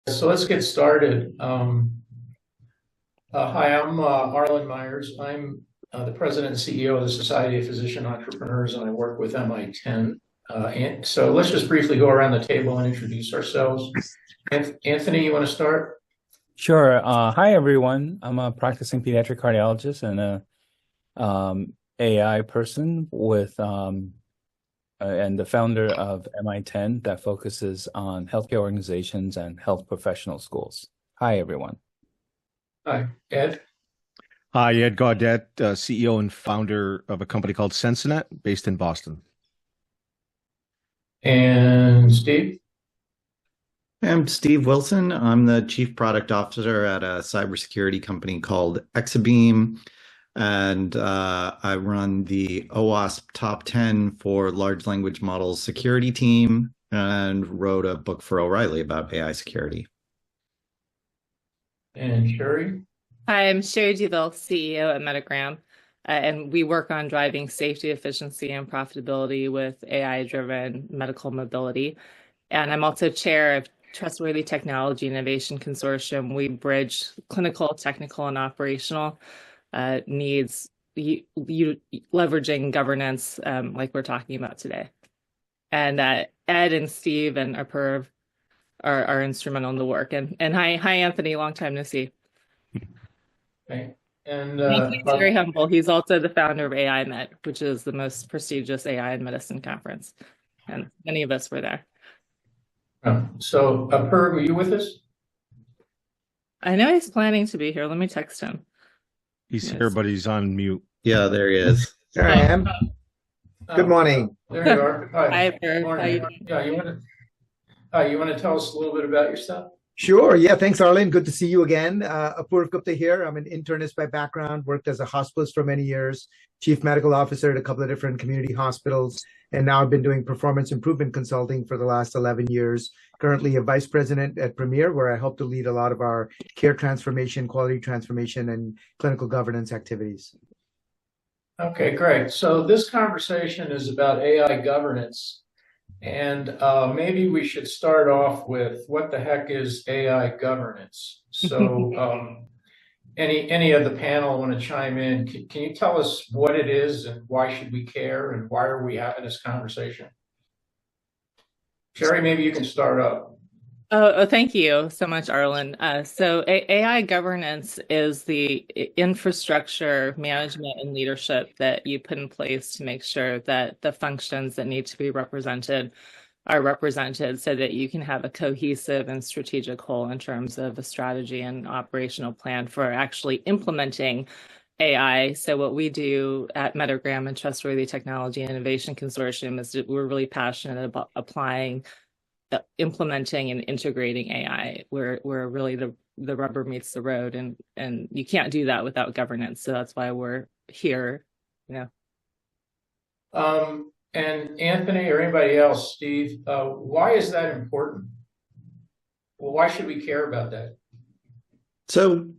So let's get started. Hi, I'm Arlen Meyers. I'm the president and CEO of the Society of Physician Entrepreneurs, and I work with MI10. And so let's just briefly go around the table and introduce ourselves. Anthony, you want to start? Sure. Hi, everyone. I'm a practicing pediatric cardiologist and a AI person and the founder of MI10 that focuses on healthcare organizations and health professional schools. Hi, everyone. Hi, Ed. Hi, Ed Gaudet, CEO and founder of a company called Censinet based in Boston. And Steve. I'm Steve Wilson. I'm the chief product officer at a cybersecurity company called Exabeam, and I run the OWASP Top 10 for large language models security team and wrote a book for O'Reilly about AI security. And Sherri. Hi, I'm Sherri Douville, CEO at Medigram, and we work on driving safety, efficiency, and profitability with AI-driven medical mobility. And I'm also chair of Trustworthy Technology Innovation Consortium. We bridge clinical, technical, and operational needs, leveraging governance like we're talking about today. And Ed and Steve and Apurv are instrumental in the work. And hi, Anthony, long time no see. Okay. And he's very humble. He's also the founder of AI Med, which is the most prestigious AI in medicine conference. And many of us were there. So, Apurv, were you with us? I know he's planning to be here. Let me text him. He's here, but he's on mute. Yeah, there he is. There I am. Good morning. There you are. Hi, Apurv. Morning. Yeah, you want to tell us a little bit about yourself? Sure. Yeah. Thanks, Arlen. Good to see you again. Apurv Gupta here. I'm an internist by background, worked as a hospitalist for many years, chief medical officer at a couple of different community hospitals. And now I've been doing performance improvement consulting for the last 11 years. Currently a vice president at Premier, where I help to lead a lot of our care transformation, quality transformation, and clinical governance activities. Okay, great. So this conversation is about AI governance. And maybe we should start off with what the heck is AI governance? So any of the panel want to chime in? Can you tell us what it is and why should we care and why are we having this conversation? Sherri, maybe you can start up. Oh, thank you so much, Arlen. So AI governance is the infrastructure management and leadership that you put in place to make sure that the functions that need to be represented are represented so that you can have a cohesive and strategic whole in terms of a strategy and operational plan for actually implementing AI. So what we do at Medigram and Trustworthy Technology Innovation Consortium is that we're really passionate about implementing and integrating AI, where really the rubber meets the road, and you can't do that without governance. So that's why we're here, you know. And Anthony or anybody else, Steve, why is that important? Well, why should we care about that? So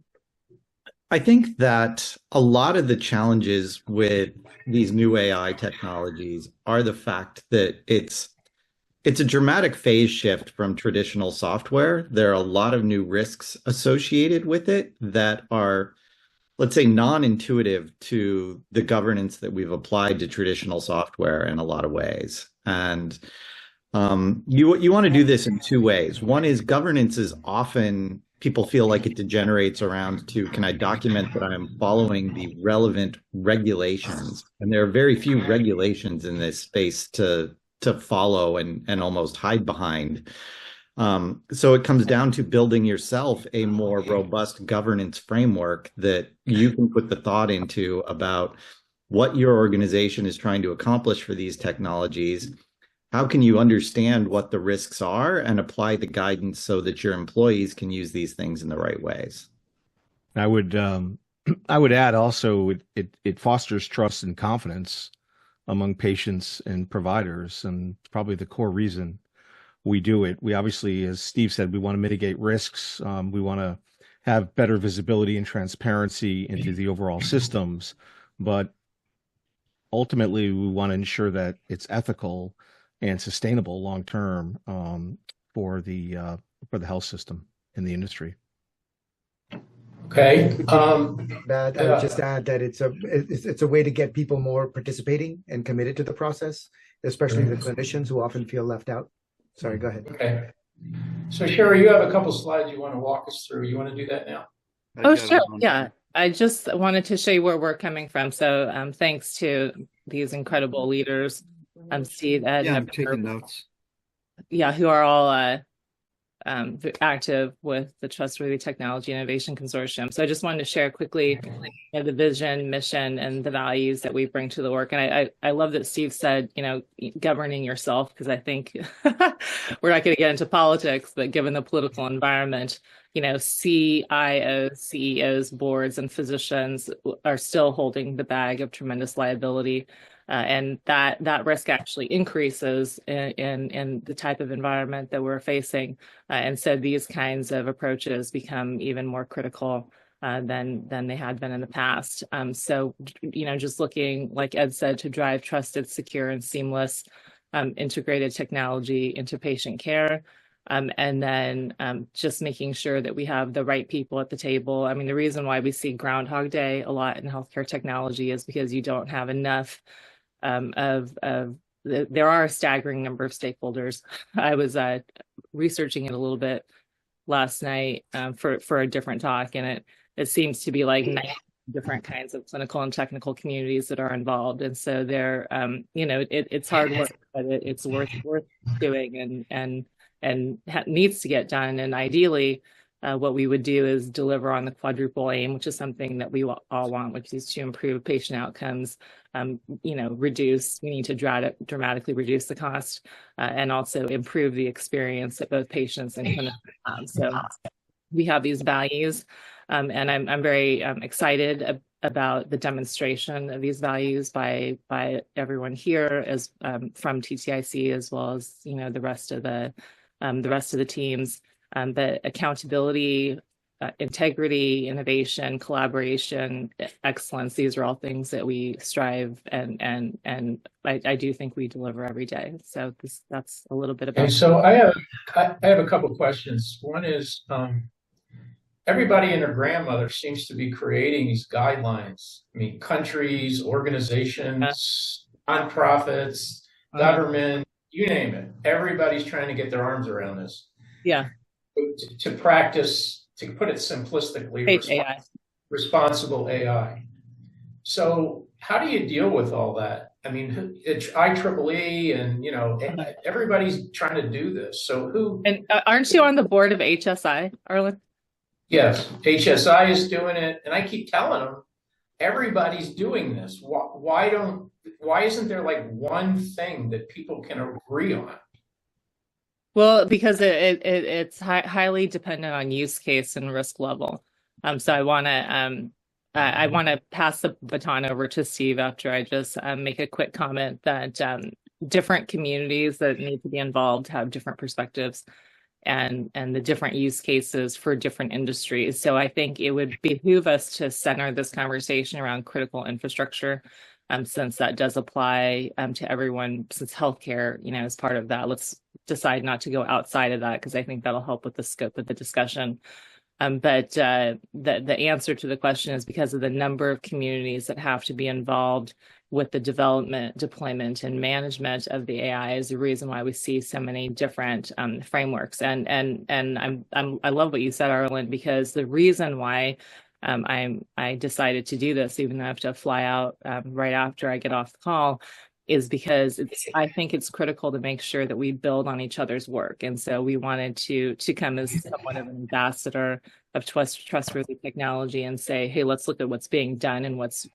I think that a lot of the challenges with these new AI technologies are the fact that it's a dramatic phase shift from traditional software. There are a lot of new risks associated with it that are, let's say, non-intuitive to the governance that we've applied to traditional software in a lot of ways. And you want to do this in two ways. One is governance is often, people feel like it degenerates around to, can I document that I'm following the relevant regulations? And there are very few regulations in this space to follow and almost hide behind. So it comes down to building yourself a more robust governance framework that you can put the thought into about what your organization is trying to accomplish for these technologies. How can you understand what the risks are and apply the guidance so that your employees can use these things in the right ways? I would add also it fosters trust and confidence among patients and providers, and probably the core reason we do it. We obviously, as Steve said, we want to mitigate risks. We want to have better visibility and transparency into the overall systems, but ultimately we want to ensure that it's ethical and sustainable long term for the health system. in the industry. Okay. That I would just add that it's a way to get people more participating and committed to the process, especially the clinicians who often feel left out. Sorry, go ahead. Okay. So Sherri, you have a couple slides you want to walk us through. You want to do that now? Oh, sure. Yeah. I just wanted to show you where we're coming from. So thanks to these incredible leaders, Steve, Ed, Yeah, I'm and taking notes. yeah, who are all active with the Trustworthy Technology Innovation Consortium. So I just wanted to share quickly the vision, mission, and the values that we bring to the work. And I love that Steve said, governing yourself, because I think we're not going to get into politics, but given the political environment, CIOs, CEOs, boards, and physicians are still holding the bag of tremendous liability. And that risk actually increases in the type of environment that we're facing. And so these kinds of approaches become even more critical than they had been in the past. So, just looking, like Ed said, to drive trusted, secure, and seamless integrated technology into patient care. And then just making sure that we have the right people at the table. I mean, the reason why we see Groundhog Day a lot in healthcare technology is because you don't have enough there are a staggering number of stakeholders. I was researching it a little bit last night for a different talk, and it seems to be like 9 different kinds of clinical and technical communities that are involved. And so they're, it's hard work, but it's worth doing and needs to get done. And ideally, what we would do is deliver on the quadruple aim, which is something that we all want, which is to improve patient outcomes, we need to dramatically reduce the cost and also improve the experience that both patients and clinicians have. So we have these values, and I'm very excited about the demonstration of these values by everyone here, as from TTIC, as well as the rest of the teams. But accountability, integrity, innovation, collaboration, excellence, these are all things that we strive and I do think we deliver every day. So that's a little bit about. Okay, so I have a couple of questions. One is everybody and their grandmother seems to be creating these guidelines. I mean, countries, organizations, nonprofits, government, you name it. Everybody's trying to get their arms around this. Yeah. To practice, to put it simplistically, responsible AI. So how do you deal with all that? I mean, it's IEEE and, everybody's trying to do this. So who? And aren't you on the board of HSI, Arlen? Yes, HSI is doing it. And I keep telling them, everybody's doing this. Why isn't there like one thing that people can agree on? Well, because it's highly dependent on use case and risk level. So I want to pass the baton over to Steve after I just make a quick comment that different communities that need to be involved have different perspectives and the different use cases for different industries. So I think it would behoove us to center this conversation around critical infrastructure, since that does apply to everyone, since healthcare, is part of that. Let's decide not to go outside of that, because I think that'll help with the scope of the discussion. But the answer to the question is because of the number of communities that have to be involved with the development, deployment, and management of the AI is the reason why we see so many different frameworks. And I love what you said, Arlen, because the reason why I decided to do this, even though I have to fly out right after I get off the call, is because I think it's critical to make sure that we build on each other's work. And so we wanted to come as somewhat of an ambassador of trustworthy technology and say, hey, let's look at what's being done and what's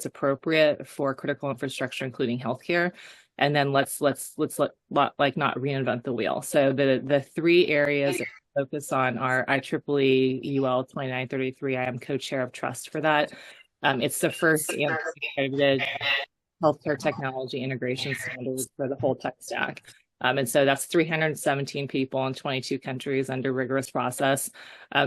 appropriate for critical infrastructure, including healthcare. And then let's not reinvent the wheel. So the 3 areas that we focus on are IEEE UL 2933. I am co-chair of trust for that. It's the first accredited healthcare technology integration standards for the whole tech stack. And so that's 317 people in 22 countries under rigorous process.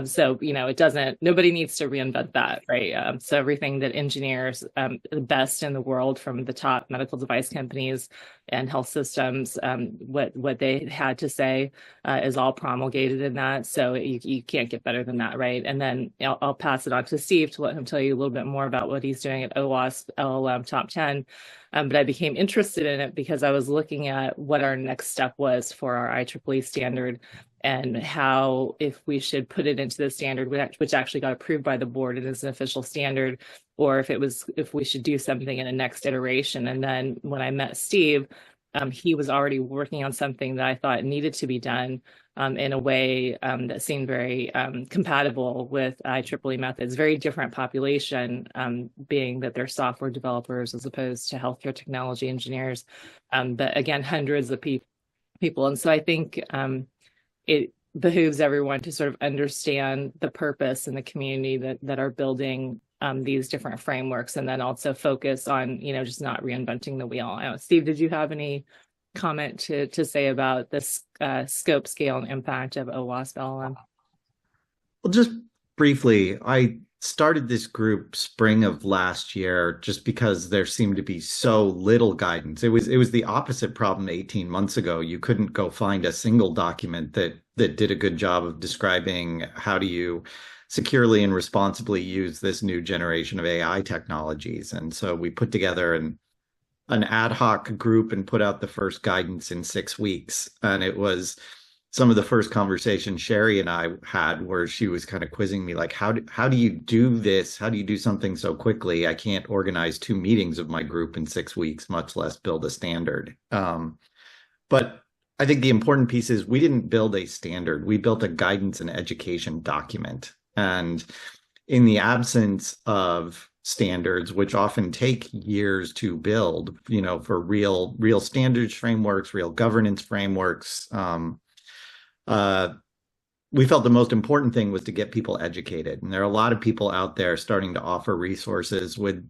So, nobody needs to reinvent that, right? So everything that engineers, the best in the world from the top medical device companies and health systems, what they had to say is all promulgated in that. So you can't get better than that, right? And then I'll pass it on to Steve to let him tell you a little bit more about what he's doing at OWASP LLM Top 10. But I became interested in it because I was looking at what our next step was for our IEEE standard and how, if we should put it into the standard, which actually got approved by the board and is an official standard, or if we should do something in a next iteration. And then when I met Steve, he was already working on something that I thought needed to be done in a way that seemed very compatible with IEEE methods. Very different population, being that they're software developers as opposed to healthcare technology engineers. But again, hundreds of people. And so I think it behooves everyone to sort of understand the purpose and the community that are building these different frameworks, and then also focus on, just not reinventing the wheel. Steve, did you have any comment to say about this scope, scale, and impact of OWASP LLM? Well, just briefly, I started this group spring of last year just because there seemed to be so little guidance. It was the opposite problem 18 months ago. You couldn't go find a single document that did a good job of describing how do you securely and responsibly use this new generation of AI technologies. And so we put together an ad hoc group and put out the first guidance in 6 weeks. And it was some of the first conversations Sherri and I had where she was kind of quizzing me, like, how do you do this? How do you do something so quickly? I can't organize 2 meetings of my group in 6 weeks, much less build a standard. But I think the important piece is we didn't build a standard. We built a guidance and education document. And in the absence of standards, which often take years to build, for real standards frameworks, real governance frameworks, we felt the most important thing was to get people educated. And there are a lot of people out there starting to offer resources with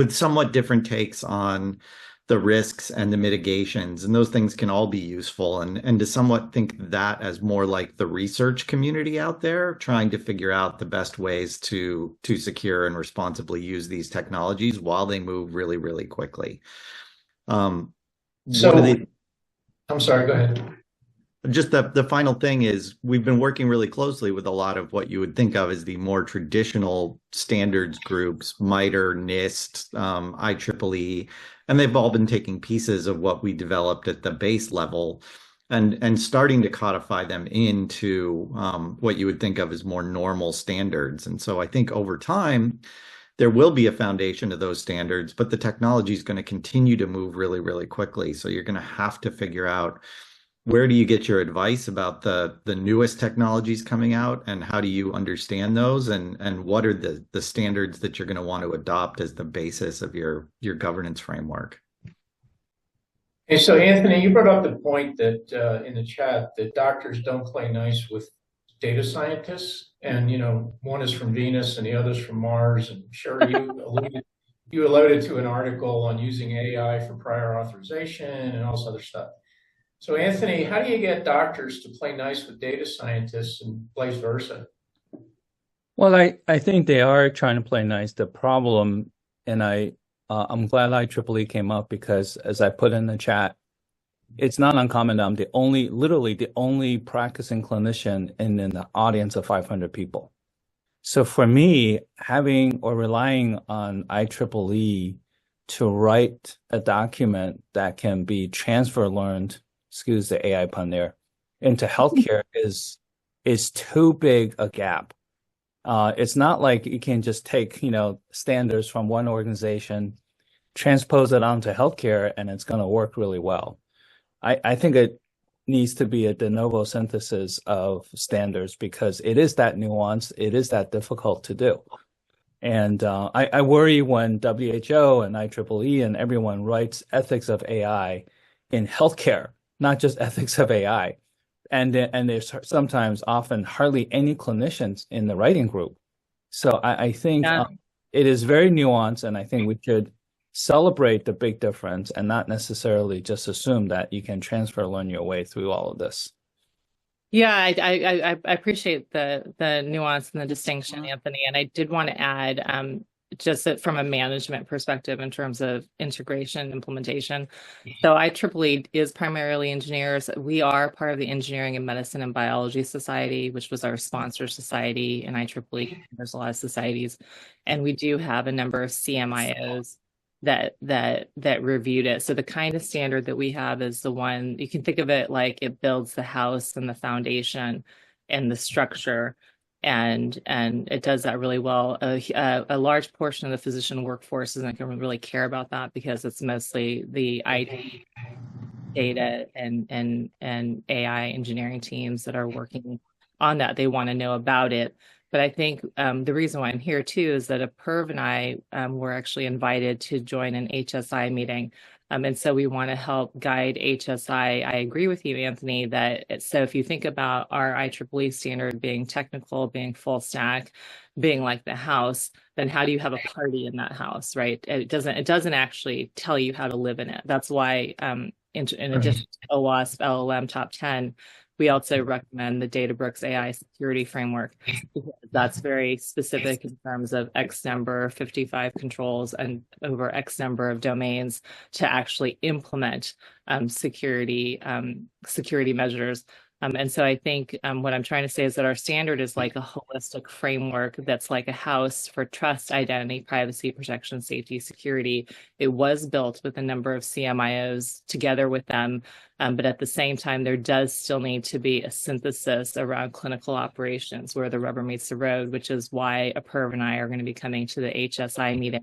somewhat different takes on the risks and the mitigations, and those things can all be useful. And to somewhat think that as more like the research community out there trying to figure out the best ways to secure and responsibly use these technologies while they move really, really quickly. I'm sorry, go ahead. Just the final thing is we've been working really closely with a lot of what you would think of as the more traditional standards groups, MITRE, NIST, IEEE, and they've all been taking pieces of what we developed at the base level and starting to codify them into what you would think of as more normal standards. And so I think over time, there will be a foundation of those standards, but the technology is going to continue to move really, really quickly. So you're going to have to figure out, where do you get your advice about the newest technologies coming out, and how do you understand those, and what are the standards that you're going to want to adopt as the basis of your governance framework? Hey, so Anthony, you brought up the point that in the chat that doctors don't play nice with data scientists, and one is from Venus and the other's from Mars. And Sherri, you alluded to an article on using AI for prior authorization and all this other stuff. So Anthony, how do you get doctors to play nice with data scientists and vice versa? Well, I think they are trying to play nice. The problem, and I'm glad IEEE came up, because as I put in the chat, it's not uncommon that I'm literally the only practicing clinician in an audience of 500 people. So for me, having or relying on IEEE to write a document that can be transfer learned, excuse the AI pun there, into healthcare is too big a gap. It's not like you can just take, standards from one organization, transpose it onto healthcare, and it's going to work really well. I think it needs to be a de novo synthesis of standards, because it is that nuanced, it is that difficult to do. And I worry when WHO and IEEE and everyone writes ethics of AI in healthcare, not just ethics of AI. And there's sometimes often hardly any clinicians in the writing group. So I think it is very nuanced, and I think we should celebrate the big difference and not necessarily just assume that you can transfer learn your way through all of this. Yeah, I appreciate the nuance and the distinction, Anthony. And I did want to add, just that from a management perspective in terms of integration, implementation. So IEEE is primarily engineers. We are part of the Engineering and Medicine and Biology Society, which was our sponsor society in IEEE. There's a lot of societies. And we do have a number of CMIOs that reviewed it. So the kind of standard that we have is the one, you can think of it like it builds the house and the foundation and the structure, and it does that really well. A large portion of the physician workforce isn't going to really care about that because it's mostly the IT data and AI engineering teams that are working on that. They want to know about it. But I think the reason why I'm here too is that Apurv and I were actually invited to join an HSI meeting. And so we want to help guide HSI. I agree with you, Anthony, that so if you think about our IEEE standard being technical, being full stack, being like the house, then how do you have a party in that house, right? It doesn't actually tell you how to live in it. That's why in addition to OWASP LLM Top 10, we also recommend the Databricks AI security framework. That's very specific in terms of X number, 55 controls, and over X number of domains to actually implement security measures. And so I think what I'm trying to say is that our standard is like a holistic framework that's like a house for trust, identity, privacy, protection, safety, security. It was built with a number of CMIOs together with them, but at the same time, there does still need to be a synthesis around clinical operations where the rubber meets the road, which is why Apurv and I are going to be coming to the HSI meeting,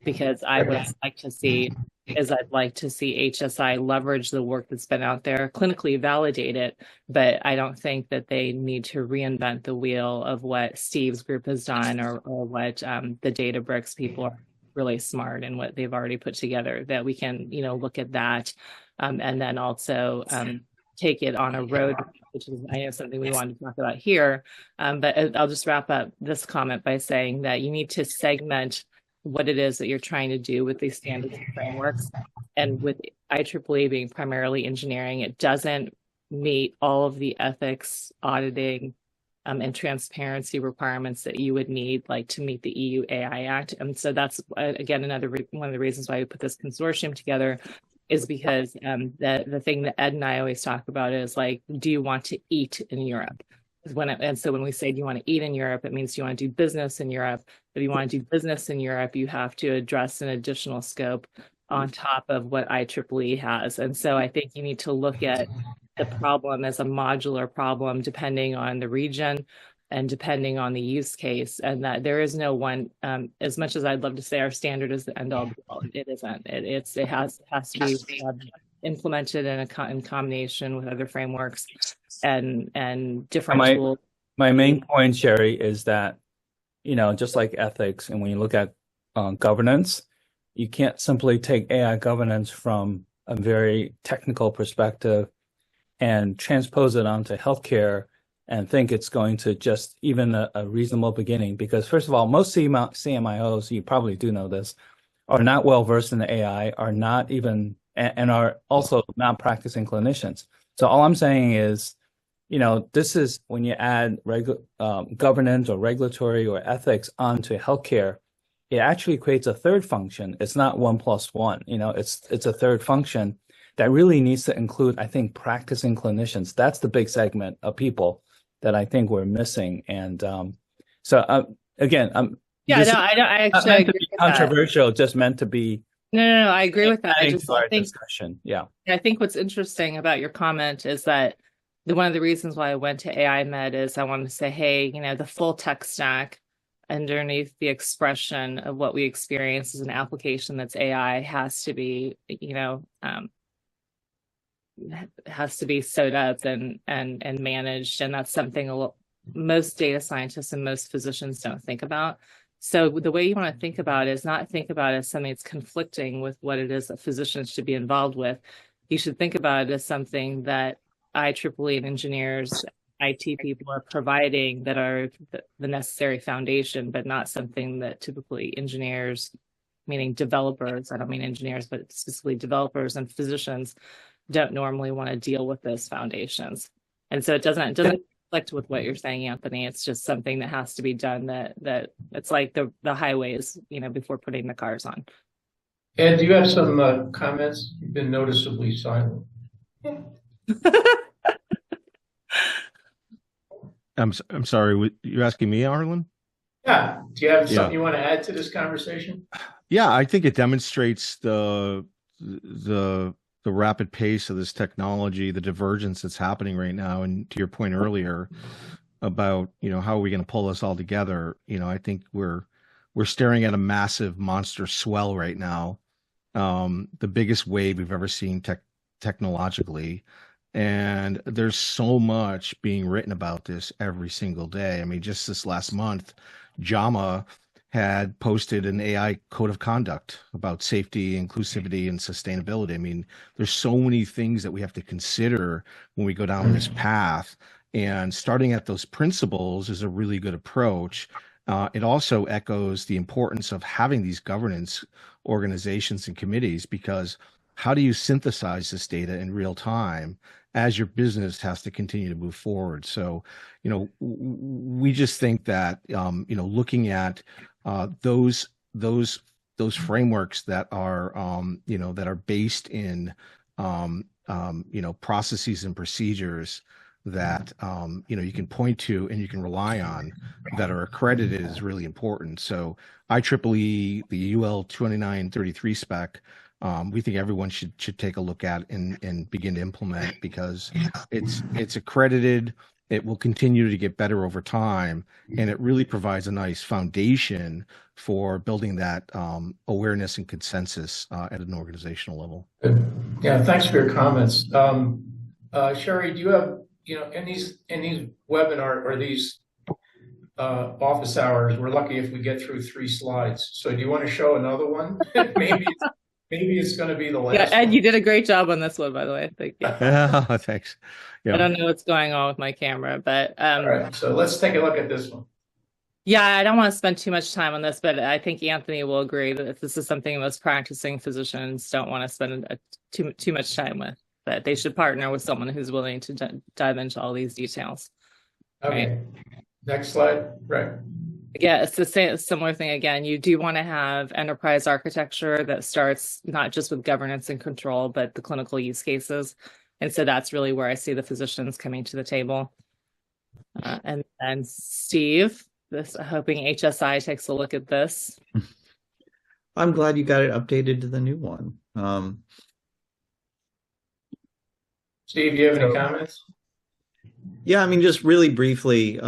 because I'd like to see HSI leverage the work that's been out there, clinically validate it, but I don't think that they need to reinvent the wheel of what Steve's group has done or what the Databricks people are really smart and what they've already put together, that we can, look at that and then also take it on a road, which is, I know, something we wanted to talk about here. But I'll just wrap up this comment by saying that you need to segment what it is that you're trying to do with these standards and frameworks. And with IEEE being primarily engineering, it doesn't meet all of the ethics, auditing, and transparency requirements that you would need, like to meet the EU AI Act. And so that's, again, one of the reasons why we put this consortium together, is because the thing that Ed and I always talk about is like, do you want to eat in Europe? And so when we say, do you want to eat in Europe, it means you want to do business in Europe. If you want to do business in Europe, you have to address an additional scope on top of what IEEE has. And so I think you need to look at the problem as a modular problem, depending on the region and depending on the use case, and that there is no one, as much as I'd love to say our standard is the end all be all, it isn't. It has to be implemented in combination with other frameworks and different tools. My main point, Sherri, is that, just like ethics, and when you look at governance, you can't simply take AI governance from a very technical perspective and transpose it onto healthcare and think it's going to just even a reasonable beginning. Because first of all, most CMIOs, you probably do know this, are not well versed in AI, are not even, and are also not practicing clinicians. So all I'm saying is, this is when you add governance or regulatory or ethics onto healthcare, it actually creates a third function. It's not 1 + 1. It's a third function that really needs to include, I think, practicing clinicians. That's the big segment of people that I think we're missing. And again, I actually meant to be controversial, just meant to be. No, I agree with that. I think discussion. Yeah. I think what's interesting about your comment is that one of the reasons why I went to AI Med is I wanted to say, hey, the full tech stack underneath the expression of what we experience as an application that's AI has to be, has to be sewed up and managed. And that's something most data scientists and most physicians don't think about. So the way you want to think about it is not think about it as something that's conflicting with what it is that physicians should be involved with. You should think about it as something that IEEE and engineers, IT people are providing that are the necessary foundation, but not something that typically engineers meaning developers, I don't mean engineers, but specifically developers and physicians, don't normally want to deal with those foundations. And so it doesn't conflict with what you're saying, Anthony. It's just something that has to be done, that it's like the highways, before putting the cars on. Ed, do you have some comments? You've been noticeably silent. I'm sorry. You're asking me, Arlen? Yeah. Do you have something you want to add to this conversation? Yeah, I think it demonstrates the rapid pace of this technology, the divergence that's happening right now. And to your point earlier about, how are we going to pull this all together? I think we're staring at a massive monster swell right now. The biggest wave we've ever seen technologically. And there's so much being written about this every single day. I mean, just this last month, JAMA had posted an AI code of conduct about safety, inclusivity, and sustainability. I mean, there's so many things that we have to consider when we go down this path. And starting at those principles is a really good approach. It also echoes the importance of having these governance organizations and committees, because how do you synthesize this data in real time as your business has to continue to move forward? So, we just think that, looking at those frameworks that are, that are based in, processes and procedures that, you can point to and you can rely on, that are accredited, is really important. So IEEE, the UL 2933 spec, we think everyone should take a look at and begin to implement, because it's accredited. It will continue to get better over time, and it really provides a nice foundation for building that awareness and consensus at an organizational level. Yeah, thanks for your comments. Sherri, do you have, in these webinar or these office hours, we're lucky if we get through 3 slides. So do you want to show another one? Maybe it's going to be the last. Yeah, Ed, one. you did a great job on this one, by the way. Thank you. Thanks. Yeah. I don't know what's going on with my camera, but all right. So let's take a look at this one. yeah, I don't want to spend too much time on this, but I think Anthony will agree that if this is something most practicing physicians don't want to spend too much time with, that they should partner with someone who's willing to dive into all these details. Okay. Right? Next slide. Right. Yeah, it's the same similar thing again. You do want to have enterprise architecture that starts not just with governance and control, but the clinical use cases. And so that's really where I see the physicians coming to the table. And Steve, hoping HSI takes a look at this. I'm glad you got it updated to the new one. Steve, do you have any comments? Yeah, I mean, just really briefly,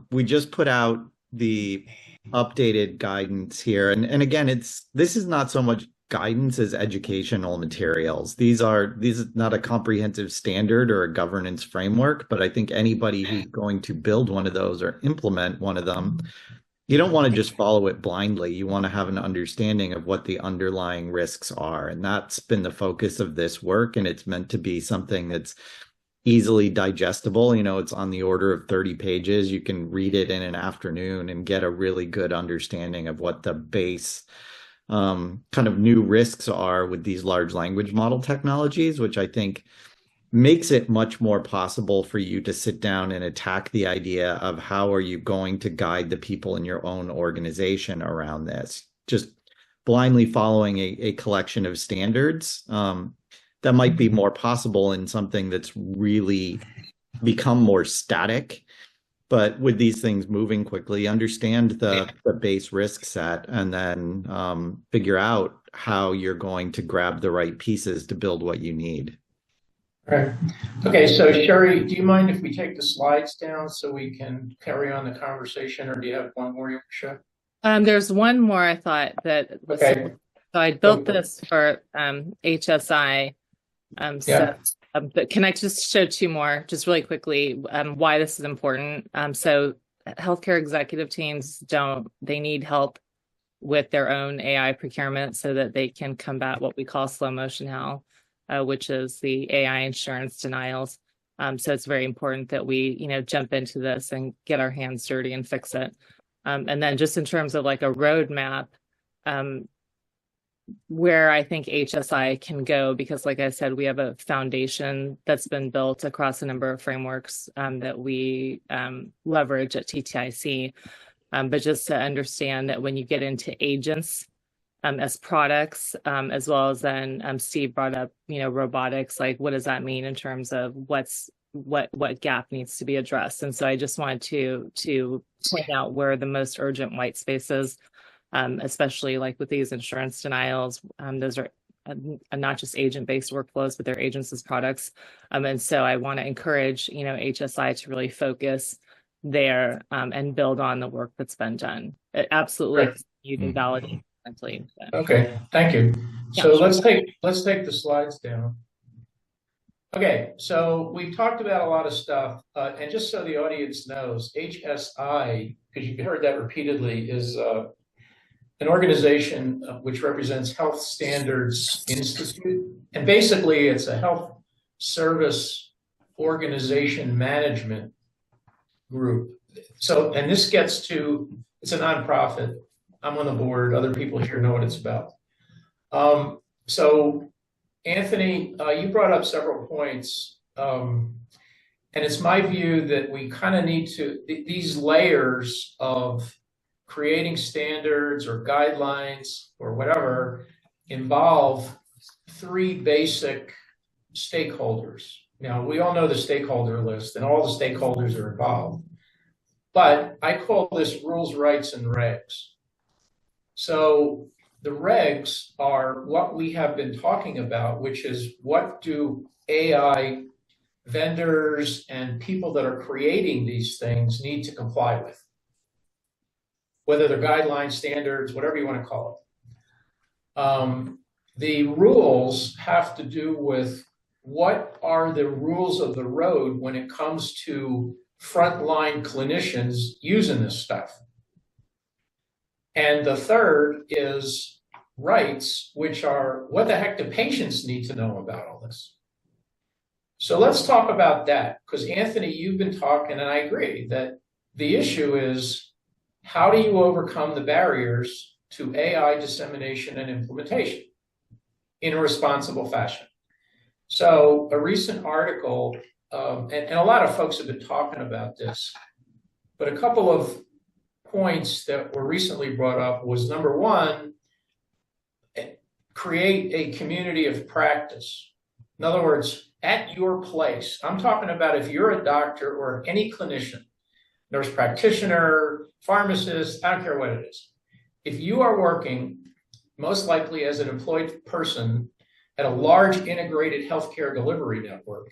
we just put out the updated guidance here. And again, this is not so much guidance as educational materials. These is not a comprehensive standard or a governance framework, but I think anybody who's going to build one of those or implement one of them, you don't want to just follow it blindly. You want to have an understanding of what the underlying risks are. And that's been the focus of this work. And it's meant to be something that's easily digestible. It's on the order of 30 pages. You can read it in an afternoon and get a really good understanding of what the base kind of new risks are with these large language model technologies, which I think makes it much more possible for you to sit down and attack the idea of how are you going to guide the people in your own organization around this. Just blindly following a collection of standards that might be more possible in something that's really become more static. But with these things moving quickly, understand the base risk set and then figure out how you're going to grab the right pieces to build what you need. All right. Okay, so Sherri, do you mind if we take the slides down so we can carry on the conversation, or do you have one more you want to show? There's one more I thought that was okay. So I built this for HSI. But can I just show 2 more just really quickly why this is important? So healthcare executive teams they need help with their own AI procurement so that they can combat what we call slow motion hell, which is the AI insurance denials. So it's very important that we, jump into this and get our hands dirty and fix it. And then just in terms of like a roadmap, where I think HSI can go, because like I said, we have a foundation that's been built across a number of frameworks that we leverage at TTIC. But just to understand that when you get into agents as products, as well as then Steve brought up, robotics, like what does that mean in terms of what gap needs to be addressed? And so I just wanted to point out where the most urgent white spaces, especially like with these insurance denials, those are not just agent-based workflows, but they're agents as products. And so I want to encourage, HSI to really focus there and build on the work that's been done. It absolutely, Right. you can validate mentally. Okay, thank you. Yeah, So sure. let's take the slides down. Okay, so we talked about a lot of stuff, and just so the audience knows, HSI, because you've heard that repeatedly, is an organization which represents Health Standards Institute, and basically it's a health service organization management group. So, and this gets to, it's a nonprofit. I'm on the board. Other people here know what it's about. So, Anthony, you brought up several points, and it's my view that we kind of need to, these layers of creating standards or guidelines or whatever involve three basic stakeholders. Now, we all know the stakeholder list, and all the stakeholders are involved. But I call this rules, rights, and regs. So the regs are what we have been talking about, which is what do AI vendors and people that are creating these things need to comply with, whether they're guidelines, standards, whatever you want to call it. The rules have to do with what are the rules of the road when it comes to frontline clinicians using this stuff. And the third is rights, which are what the heck do patients need to know about all this? So let's talk about that, because Anthony, you've been talking, and I agree that the issue is how do you overcome the barriers to AI dissemination and implementation in a responsible fashion? So a recent article, and a lot of folks have been talking about this, but a couple of points that were recently brought up was, number one, create a community of practice. In other words, at your place. I'm talking about if you're a doctor or any clinician, nurse practitioner, pharmacist, I don't care what it is. If you are working, most likely as an employed person at a large integrated healthcare delivery network,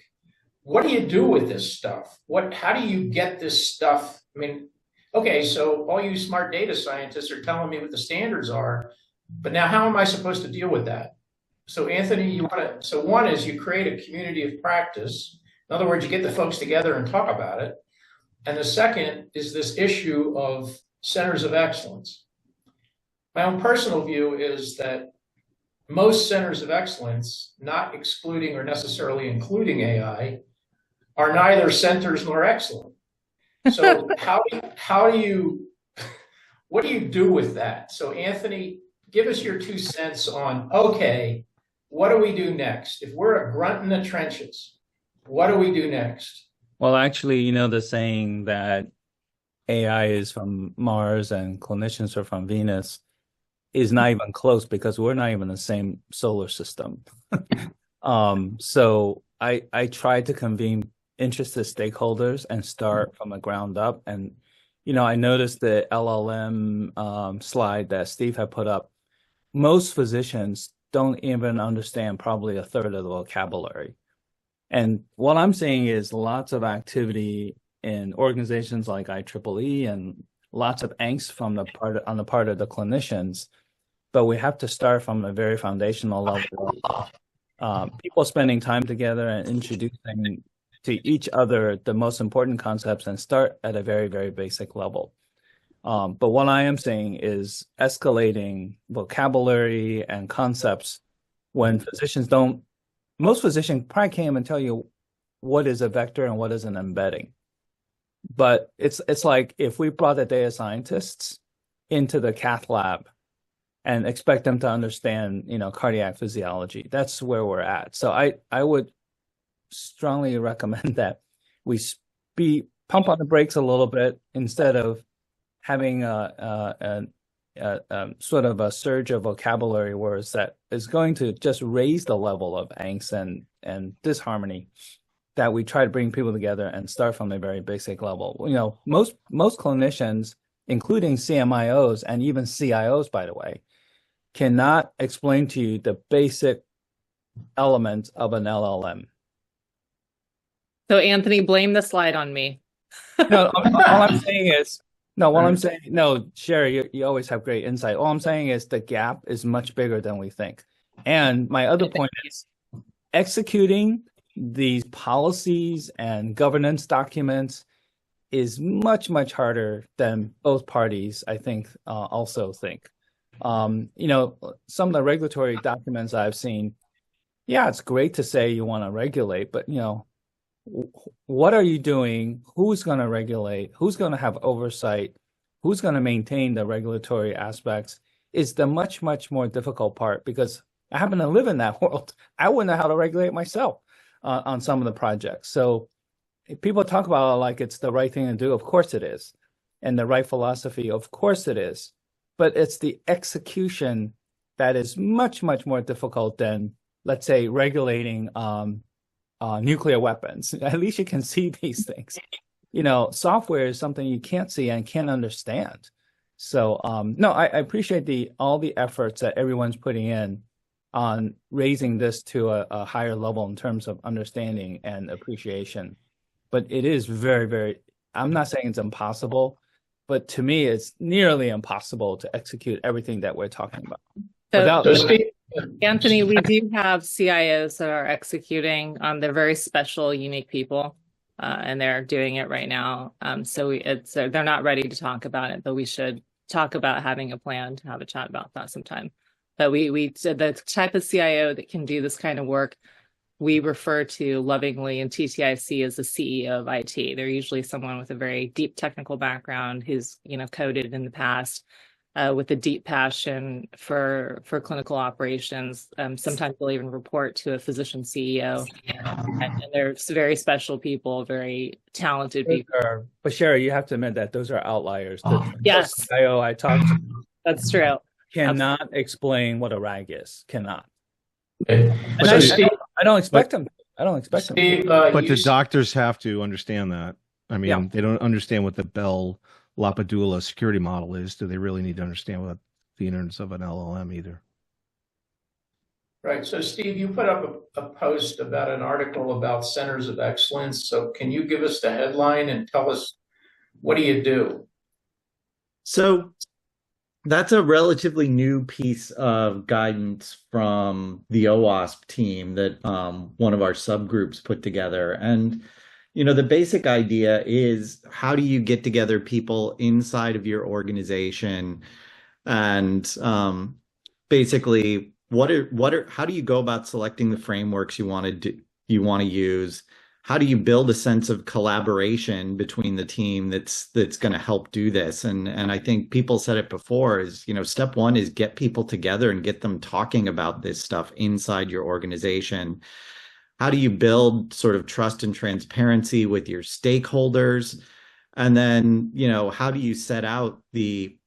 what do you do with this stuff? How do you get this stuff? I mean, okay, so all you smart data scientists are telling me what the standards are, but now how am I supposed to deal with that? So Anthony, so one is you create a community of practice. In other words, you get the folks together and talk about it. And the second is this issue of centers of excellence. My own personal view is that most centers of excellence, not excluding or necessarily including AI, are neither centers nor excellent. So what do you do with that? So Anthony, give us your 2 cents on, okay, what do we do next? If we're a grunt in the trenches, what do we do next? Well, actually, the saying that AI is from Mars and clinicians are from Venus is not even close, because we're not even the same solar system. So I try to convene interested stakeholders and start from the ground up. And, I noticed the LLM slide that Steve had put up. Most physicians don't even understand probably a third of the vocabulary. And what I'm seeing is lots of activity in organizations like IEEE and lots of angst on the part of the clinicians. But we have to start from a very foundational level. People spending time together and introducing to each other the most important concepts and start at a very, very basic level. But what I am saying is escalating vocabulary and concepts when most physicians probably can't even tell you what is a vector and what is an embedding. But it's like if we brought the data scientists into the cath lab and expect them to understand, cardiac physiology. That's where we're at. So I would strongly recommend that we pump on the brakes a little bit instead of having sort of a surge of vocabulary words that is going to just raise the level of angst and disharmony, that we try to bring people together and start from a very basic level. Most clinicians, including CMIOs and even CIOs, by the way, cannot explain to you the basic elements of an LLM. So Anthony, blame the slide on me. No, all I'm saying is, Sherri, you always have great insight. All I'm saying is the gap is much bigger than we think. And my other point is executing these policies and governance documents is much, much harder than both parties, I think, also think. Some of the regulatory documents I've seen, it's great to say you want to regulate, but, what are you doing? Who's going to regulate? Who's going to have oversight? Who's going to maintain the regulatory aspects is the much, much more difficult part, because I happen to live in that world. I wouldn't know how to regulate myself on some of the projects. So if people talk about it like it's the right thing to do, of course it is. And the right philosophy, of course it is. But it's the execution that is much, much more difficult than, let's say, regulating nuclear weapons. At least you can see these things. Software is something you can't see and can't understand. So, no, I appreciate all the efforts that everyone's putting in on raising this to a higher level in terms of understanding and appreciation. But it is very, very, I'm not saying it's impossible, but to me, it's nearly impossible to execute everything that we're talking about. Anthony, we do have CIOs that are executing. They're very special, unique people, and they're doing it right now. So they're not ready to talk about it, but we should talk about having a plan to have a chat about that sometime. But the type of CIO that can do this kind of work, we refer to lovingly in TTIC as the CEO of IT. They're usually someone with a very deep technical background who's coded in the past. With a deep passion for clinical operations. Sometimes they'll even report to a physician CEO. And they're very special people, very talented people. But Sherri, you have to admit that those are outliers. Yes. The CIO I talked to That's true. cannot explain what a RAG is. Cannot. I don't expect them. I don't expect them. But the doctors have to understand that. I mean, they don't understand what the Bell Lapadula security model is. Do they really need to understand what the innards of an LLM either? Right. So, Steve, you put up a post about an article about centers of excellence. So can you give us the headline and tell us, what do you do? So that's a relatively new piece of guidance from the OWASP team that one of our subgroups put together. And the basic idea is, how do you get together people inside of your organization, and basically how do you go about selecting the frameworks you want to use? How do you build a sense of collaboration between the team that's going to help do this? And I think people said it before, is step one is get people together and get them talking about this stuff inside your organization. How do you build sort of trust and transparency with your stakeholders? And then, how do you set out the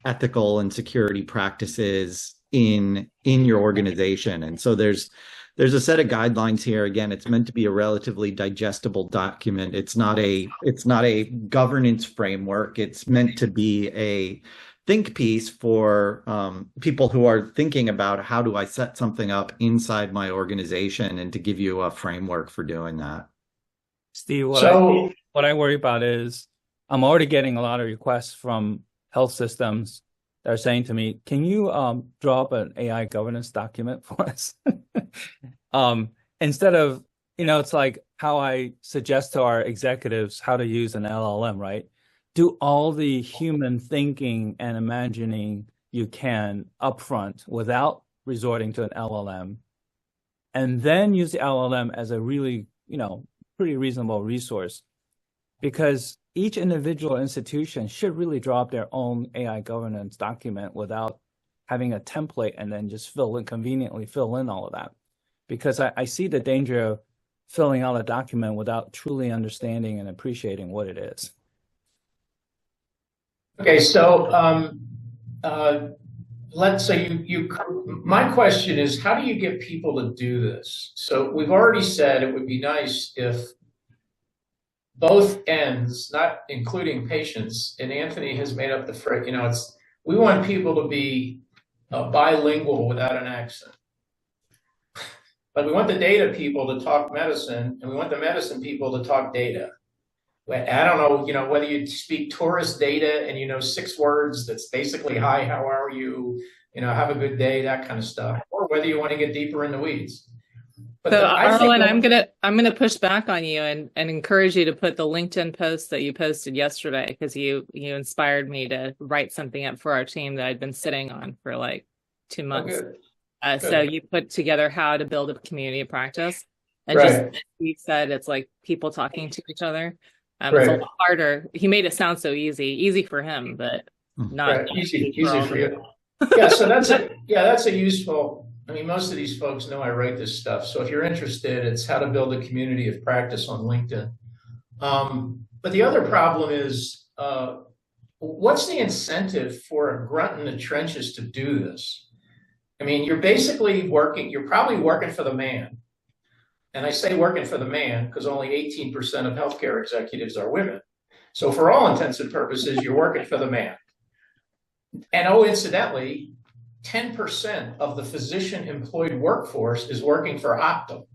ethical and security practices in your organization? And so there's a set of guidelines here. Again, it's meant to be a relatively digestible document. It's not a governance framework. It's meant to be a think piece for people who are thinking about, how do I set something up inside my organization, and to give you a framework for doing that. Steve, what I worry about is I'm already getting a lot of requests from health systems that are saying to me, can you draw up an AI governance document for us? Instead of, it's like how I suggest to our executives how to use an LLM, right? Do all the human thinking and imagining you can upfront without resorting to an LLM, and then use the LLM as a really, pretty reasonable resource, because each individual institution should really draw up their own AI governance document without having a template and then just conveniently fill in all of that. Because I see the danger of filling out a document without truly understanding and appreciating what it is. Okay, so let's say my question is, how do you get people to do this? So we've already said it would be nice if both ends, not including patients, and Anthony has made up the phrase, we want people to be bilingual without an accent. But we want the data people to talk medicine, and we want the medicine people to talk data. I don't know, whether you speak tourist data and 6 words that's basically, hi, how are you, have a good day, that kind of stuff, or whether you want to get deeper in the weeds. But so Arlen, I'm gonna push back on you and encourage you to put the LinkedIn post that you posted yesterday, because you inspired me to write something up for our team that I'd been sitting on for like 2 months. So you put together how to build a community of practice, and just as we said, it's like people talking to each other. It's a lot harder. He made it sound so easy for him, but not easy for you. Yeah, so that's a useful. I mean, most of these folks know I write this stuff. So if you're interested, it's how to build a community of practice on LinkedIn. But the other problem is, what's the incentive for a grunt in the trenches to do this? I mean, you're basically you're probably working for the man. And I say working for the man because only 18% of healthcare executives are women. So for all intents and purposes, you're working for the man. And incidentally, 10% of the physician employed workforce is working for Optum.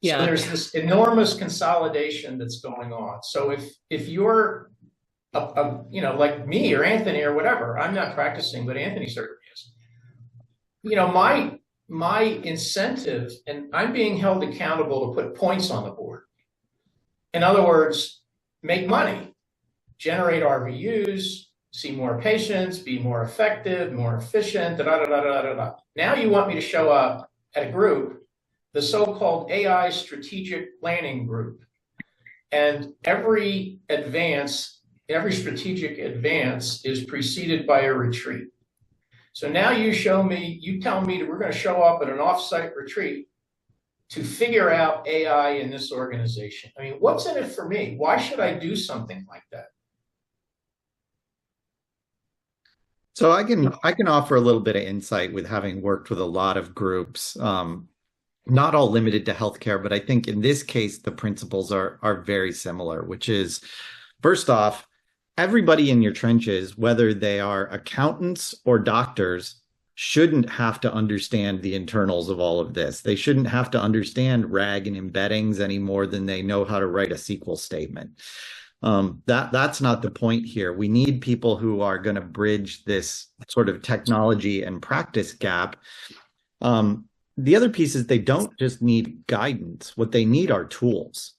Yeah. So there's this enormous consolidation that's going on. So if you're, like me or Anthony or whatever, I'm not practicing, but Anthony certainly is. My incentive, and I'm being held accountable to put points on the board. In other words, make money, generate RVUs, see more patients, be more effective, more efficient, Now you want me to show up at a group, the so-called AI strategic planning group. And every strategic advance is preceded by a retreat. So now you tell me that we're going to show up at an offsite retreat to figure out AI in this organization. I mean, what's in it for me? Why should I do something like that? So I can offer a little bit of insight with having worked with a lot of groups, not all limited to healthcare, but I think in this case, the principles are very similar, which is, first off, everybody in your trenches, whether they are accountants or doctors, shouldn't have to understand the internals of all of this. They shouldn't have to understand RAG and embeddings any more than they know how to write a SQL statement. That's not the point here. We need people who are going to bridge this sort of technology and practice gap. The other piece is they don't just need guidance. What they need are tools.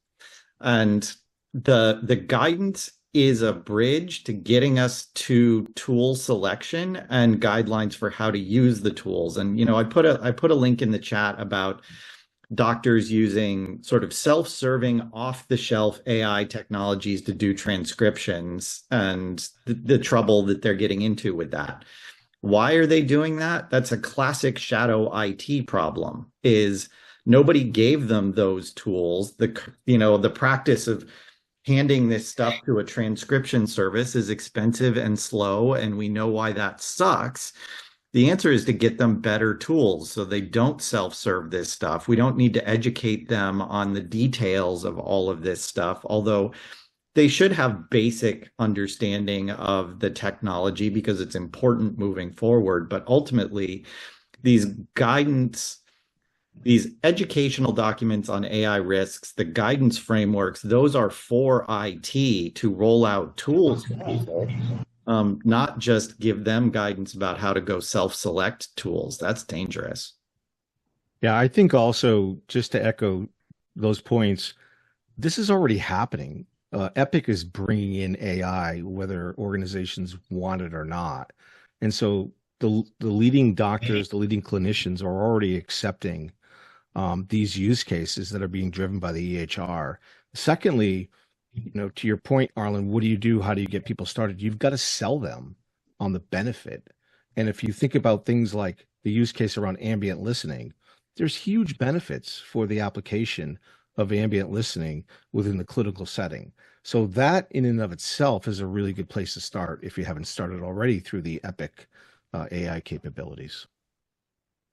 And the guidance is a bridge to getting us to tool selection and guidelines for how to use the tools. And, I put a link in the chat about doctors using sort of self-serving off-the-shelf AI technologies to do transcriptions and the trouble that they're getting into with that. Why are they doing that? That's a classic shadow IT problem, is nobody gave them those tools. The practice of handing this stuff to a transcription service is expensive and slow, and we know why that sucks. The answer is to get them better tools so they don't self-serve this stuff. We don't need to educate them on the details of all of this stuff, although they should have basic understanding of the technology because it's important moving forward. But ultimately, these educational documents on AI risks, the guidance frameworks, those are for IT to roll out tools to people, not just give them guidance about how to go self-select tools. That's dangerous. Yeah, I think also, just to echo those points, this is already happening. Epic is bringing in AI, whether organizations want it or not. And so the leading doctors, the leading clinicians are already accepting these use cases that are being driven by the EHR. Secondly, to your point, Arlen, what do you do? How do you get people started? You've got to sell them on the benefit. And if you think about things like the use case around ambient listening, there's huge benefits for the application of ambient listening within the clinical setting. So that in and of itself is a really good place to start if you haven't started already through the Epic AI capabilities.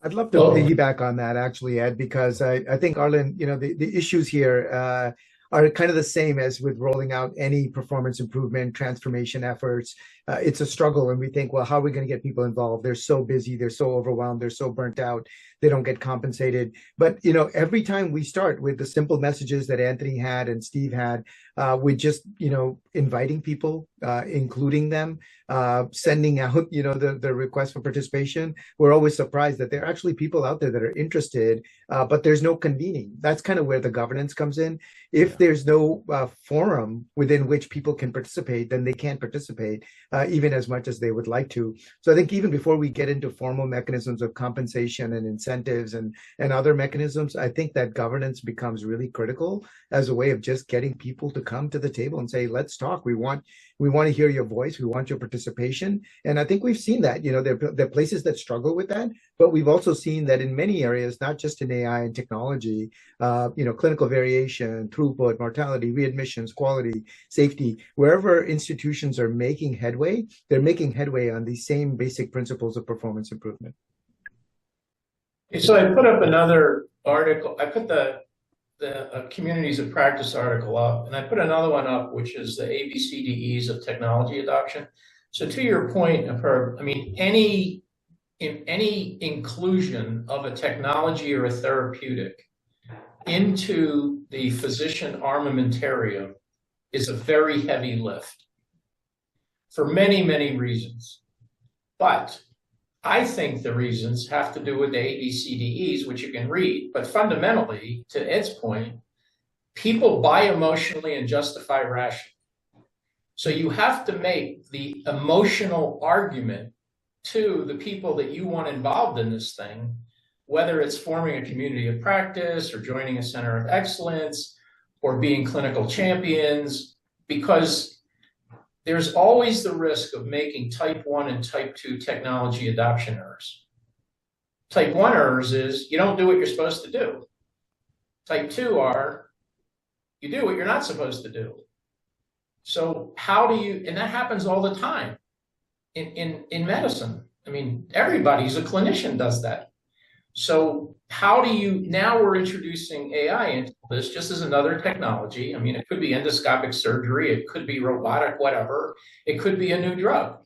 I'd love to piggyback on that, actually, Ed, because I think, Arlen, the issues here are kind of the same as with rolling out any performance improvement transformation efforts. It's a struggle, and we think, well, how are we going to get people involved? They're so busy, they're so overwhelmed, they're so burnt out, they don't get compensated. But every time we start with the simple messages that Anthony had and Steve had, with just inviting people, including them, sending out the request for participation, we're always surprised that there are actually people out there that are interested, but there's no convening. That's kind of where the governance comes in. If there's no forum within which people can participate, then they can't participate even as much as they would like to. So I think even before we get into formal mechanisms of compensation and incentives and other mechanisms, I think that governance becomes really critical as a way of just getting people to come to the table and say, let's talk. We want to hear your voice. We want your participation. And I think we've seen that, there are places that struggle with that, but we've also seen that in many areas, not just in AI and technology, clinical variation, throughput, mortality, readmissions, quality, safety, wherever institutions are making headway, they're making headway on these same basic principles of performance improvement. So I put up another article. I put the communities of practice article up, and I put another one up, which is the ABCDEs of technology adoption. So to your point, Apurv, I mean, any inclusion of a technology or a therapeutic into the physician armamentarium is a very heavy lift for many, many reasons. But I think the reasons have to do with the ABCDEs, which you can read. But fundamentally, to Ed's point, people buy emotionally and justify rationally. So you have to make the emotional argument to the people that you want involved in this thing, whether it's forming a community of practice or joining a center of excellence or being clinical champions, because there's always the risk of making type 1 and type 2 technology adoption errors. Type 1 errors is you don't do what you're supposed to do. Type 2 are you do what you're not supposed to do. So how do you, and that happens all the time in medicine. I mean, everybody's a clinician does that. So how do you, now we're introducing AI into this just as another technology. I mean, it could be endoscopic surgery, it could be robotic, whatever. It could be a new drug.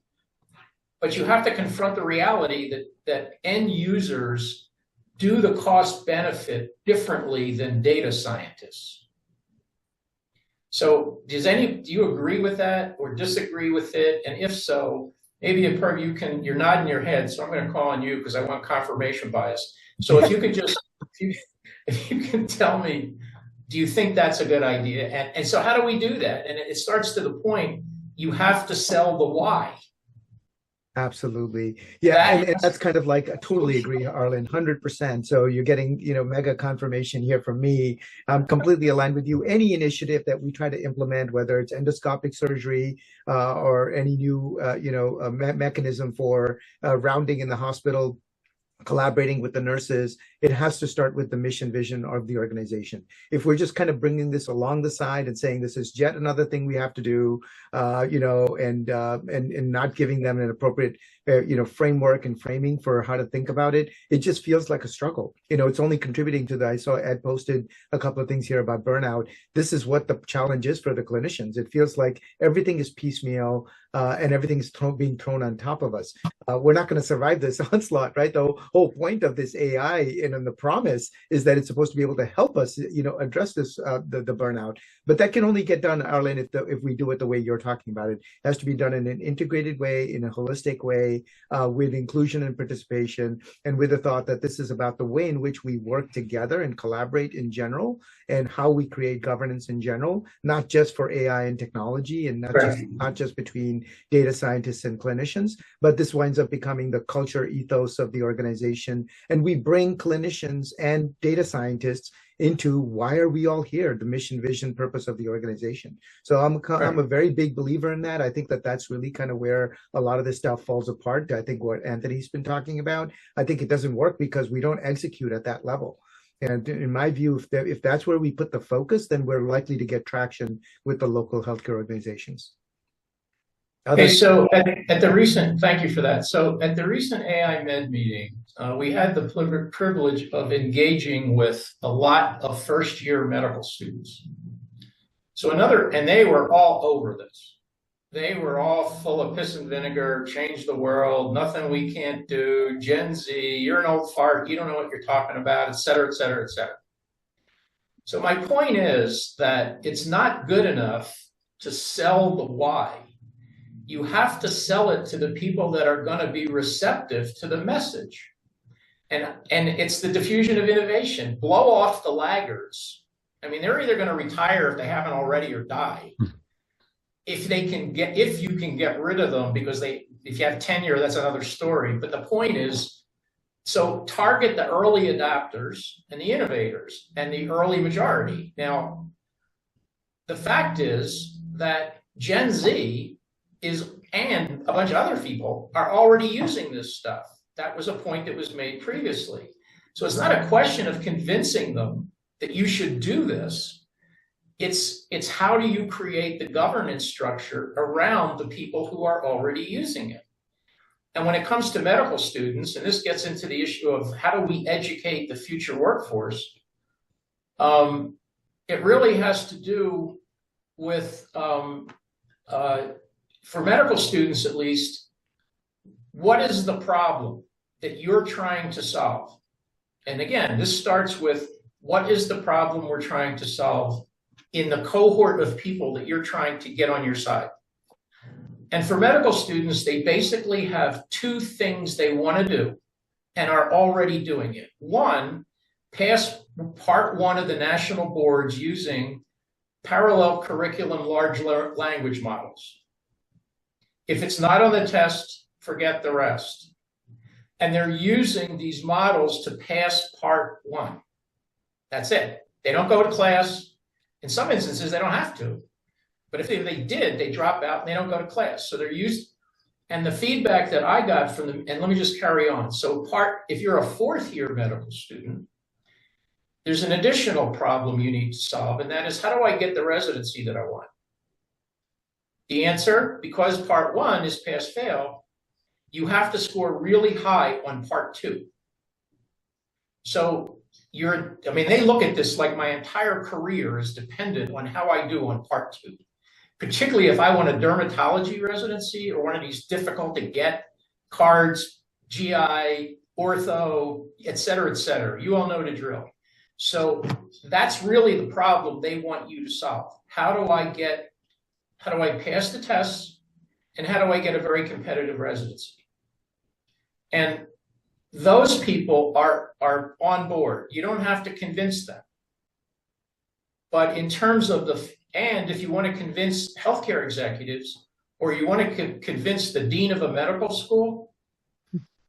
But you have to confront the reality that end users do the cost benefit differently than data scientists. So do you agree with that or disagree with it? And if so, maybe Apurv, you're nodding your head, so I'm going to call on you because I want confirmation bias. So if you could just, if you can tell me, do you think that's a good idea? And so how do we do that? And it starts to the point, you have to sell the why. Absolutely. Yeah, and that's kind of like, I totally agree, Arlen, 100%. So you're getting, mega confirmation here from me. I'm completely aligned with you. Any initiative that we try to implement, whether it's endoscopic surgery or any new, mechanism for rounding in the hospital, collaborating with the nurses, it has to start with the mission vision of the organization. If we're just kind of bringing this along the side and saying this is yet another thing we have to do, and not giving them an appropriate, framework and framing for how to think about it, it just feels like a struggle. It's only contributing to I saw Ed posted a couple of things here about burnout. This is what the challenge is for the clinicians. It feels like everything is piecemeal and everything's being thrown on top of us. We're not going to survive this onslaught, right? The whole point of this AI and the promise is that it's supposed to be able to help us, address this, the burnout. But that can only get done, Arlen, if we do it the way you're talking about it. It has to be done in an integrated way, in a holistic way, with inclusion and participation, and with the thought that this is about the way in which we work together and collaborate in general, and how we create governance in general, not just for AI and technology, and not just between data scientists and clinicians, but this winds up becoming the culture ethos of the organization. And we bring clinicians clinicians and data scientists into why are we all here, the mission, vision, purpose of the organization. So I'm a very big believer in that. I think that that's really kind of where a lot of this stuff falls apart. I think what Anthony's been talking about, I think it doesn't work because we don't execute at that level. And in my view, if that's where we put the focus, then we're likely to get traction with the local healthcare organizations. Okay, so at the recent, thank you for that. So at the recent AI Med meeting, we had the privilege of engaging with a lot of first-year medical students. So and they were all over this. They were all full of piss and vinegar, change the world, nothing we can't do, Gen Z, you're an old fart, you don't know what you're talking about, et cetera, et cetera, et cetera. So my point is that it's not good enough to sell the why. You have to sell it to the people that are going to be receptive to the message. And it's the diffusion of innovation. Blow off the laggards. I mean, they're either going to retire if they haven't already or die. If you can get rid of them, because if you have tenure, that's another story. But the point is, so target the early adopters and the innovators and the early majority. Now, the fact is that Gen Z and a bunch of other people are already using this stuff. That was a point that was made previously. So it's not a question of convincing them that you should do this. It's how do you create the governance structure around the people who are already using it. And when it comes to medical students, and this gets into the issue of how do we educate the future workforce, it really has to do with for medical students, at least, what is the problem that you're trying to solve? And again, this starts with what is the problem we're trying to solve in the cohort of people that you're trying to get on your side. And for medical students, they basically have two things they want to do and are already doing it. One, pass part one of the national boards using parallel curriculum large language models. If it's not on the test, forget the rest. And they're using these models to pass part one. That's it. They don't go to class. In some instances, they don't have to. But if they did, they drop out and they don't go to class. So they're used. And the feedback that I got from them, and let me just carry on. So if you're a fourth-year medical student, there's an additional problem you need to solve, and that is, how do I get the residency that I want? The answer, because part one is pass-fail, you have to score really high on part two. So they look at this like my entire career is dependent on how I do on part two, particularly if I want a dermatology residency or one of these difficult to get cards, GI, ortho, et cetera, et cetera. You all know the drill. So that's really the problem they want you to solve. How do I pass the tests, and how do I get a very competitive residency? And those people are on board. You don't have to convince them. But in terms of and if you want to convince healthcare executives, or you want to convince the dean of a medical school,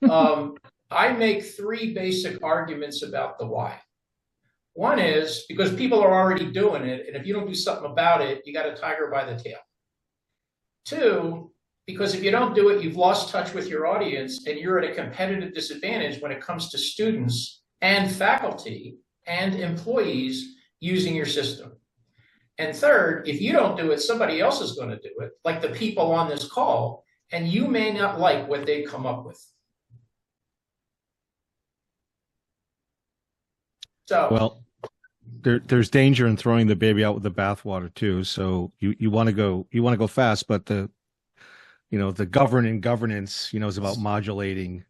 I make three basic arguments about the why. One is because people are already doing it, and if you don't do something about it, you got a tiger by the tail. Two, because if you don't do it, you've lost touch with your audience, and you're at a competitive disadvantage when it comes to students and faculty and employees using your system. And third, if you don't do it, somebody else is going to do it, like the people on this call, and you may not like what they come up with. So, well, there's danger in throwing the baby out with the bathwater too. So you want to go fast, but the governance, is about modulating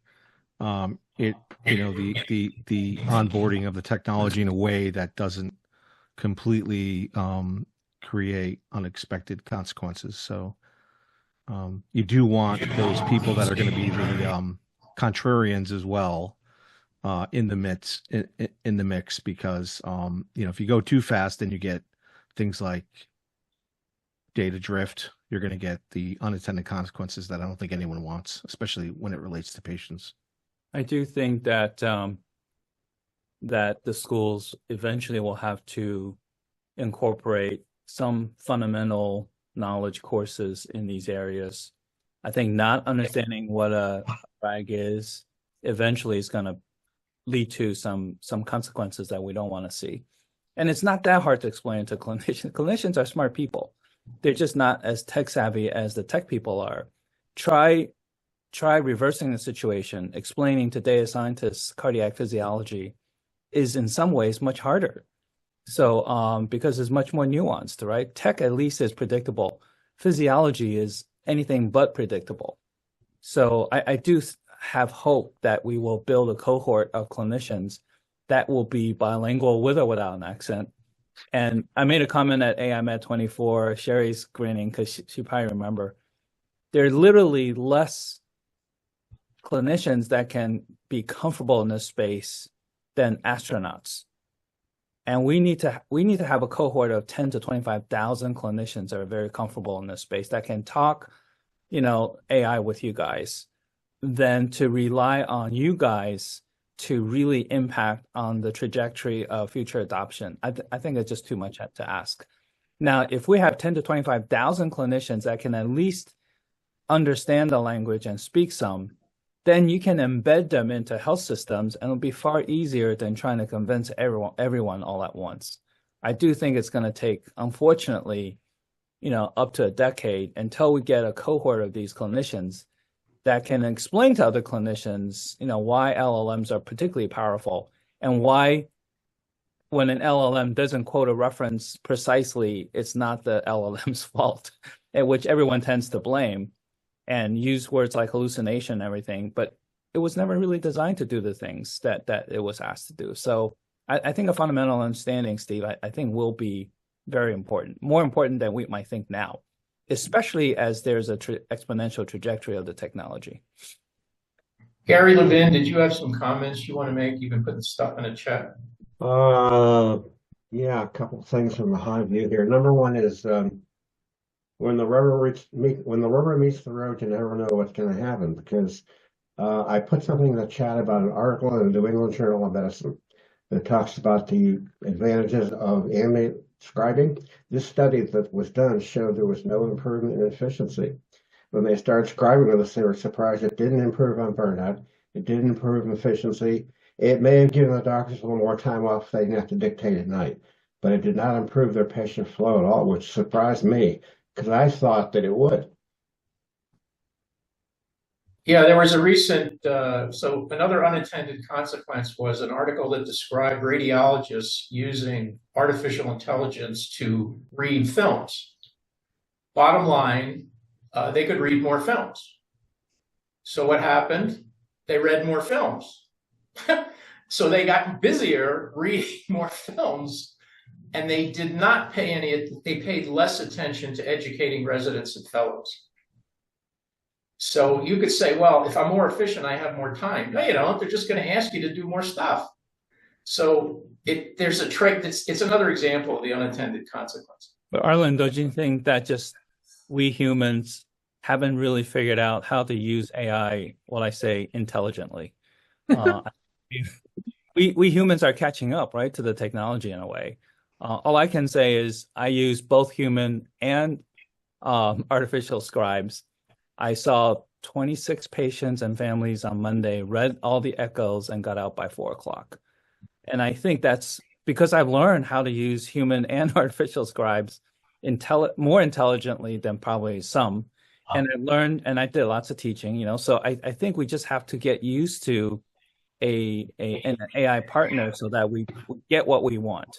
the onboarding of the technology in a way that doesn't completely create unexpected consequences. So you do want those people that are going to be the contrarians as well in the mix, because if you go too fast, then you get things like data drift. You're going to get the unintended consequences that I don't think anyone wants, especially when it relates to patients. I do think that that the schools eventually will have to incorporate some fundamental knowledge courses in these areas. I think not understanding what a RAG is eventually is going to lead to some consequences that we don't want to see. And it's not that hard to explain to clinicians. Clinicians are smart people. They're just not as tech savvy as the tech people are. Try reversing the situation. Explaining to data scientists cardiac physiology is in some ways much harder. So because it's much more nuanced, right? Tech at least is predictable. Physiology is anything but predictable. So I do have hope that we will build a cohort of clinicians that will be bilingual with or without an accent. And I made a comment at AI Med 24, Sherri's grinning because she probably remember. There are literally less clinicians that can be comfortable in this space than astronauts. And we need to have a cohort of 10 to 25,000 clinicians that are very comfortable in this space that can talk, AI with you guys, than to rely on you guys to really impact on the trajectory of future adoption. I think it's just too much to ask. Now, if we have 10 to 25,000 clinicians that can at least understand the language and speak some, then you can embed them into health systems, and it'll be far easier than trying to convince everyone all at once. I do think it's going to take, unfortunately, up to a decade until we get a cohort of these clinicians that can explain to other clinicians, why LLMs are particularly powerful and why when an LLM doesn't quote a reference precisely, it's not the LLM's fault, which everyone tends to blame and use words like hallucination and everything, but it was never really designed to do the things that it was asked to do. So I think a fundamental understanding, Steve, I think will be very important, more important than we might think now, especially as there's a exponential trajectory of the technology. Gary Levin, did you have some comments you want to make? You've been putting stuff in the chat. Yeah, a couple of things from the high view here. Number one is when the rubber meets the road, you never know what's going to happen, because I put something in the chat about an article in the New England Journal of Medicine that talks about the advantages of ambient scribing. This study that was done showed there was no improvement in efficiency. When they started scribing with us, they were surprised it didn't improve on burnout. It didn't improve efficiency. It may have given the doctors a little more time off if they didn't have to dictate at night, but it did not improve their patient flow at all, which surprised me because I thought that it would. Yeah, there was a recent, so another unintended consequence was an article that described radiologists using artificial intelligence to read films. Bottom line, they could read more films. So what happened? They read more films. So they got busier reading more films, and they did not pay they paid less attention to educating residents and fellows. So you could say, well, if I'm more efficient, I have more time. No, you don't. They're just going to ask you to do more stuff. So there's a trait it's another example of the unintended consequence. But Arlen, don't you think that just we humans haven't really figured out how to use AI, what I say, intelligently? We humans are catching up, right, to the technology in a way. All I can say is I use both human and artificial scribes. I saw 26 patients and families on Monday, read all the echoes, and got out by 4 o'clock. And I think that's because I've learned how to use human and artificial scribes more intelligently than probably some. And I learned, and I did lots of teaching, so I think we just have to get used to an AI partner so that we get what we want.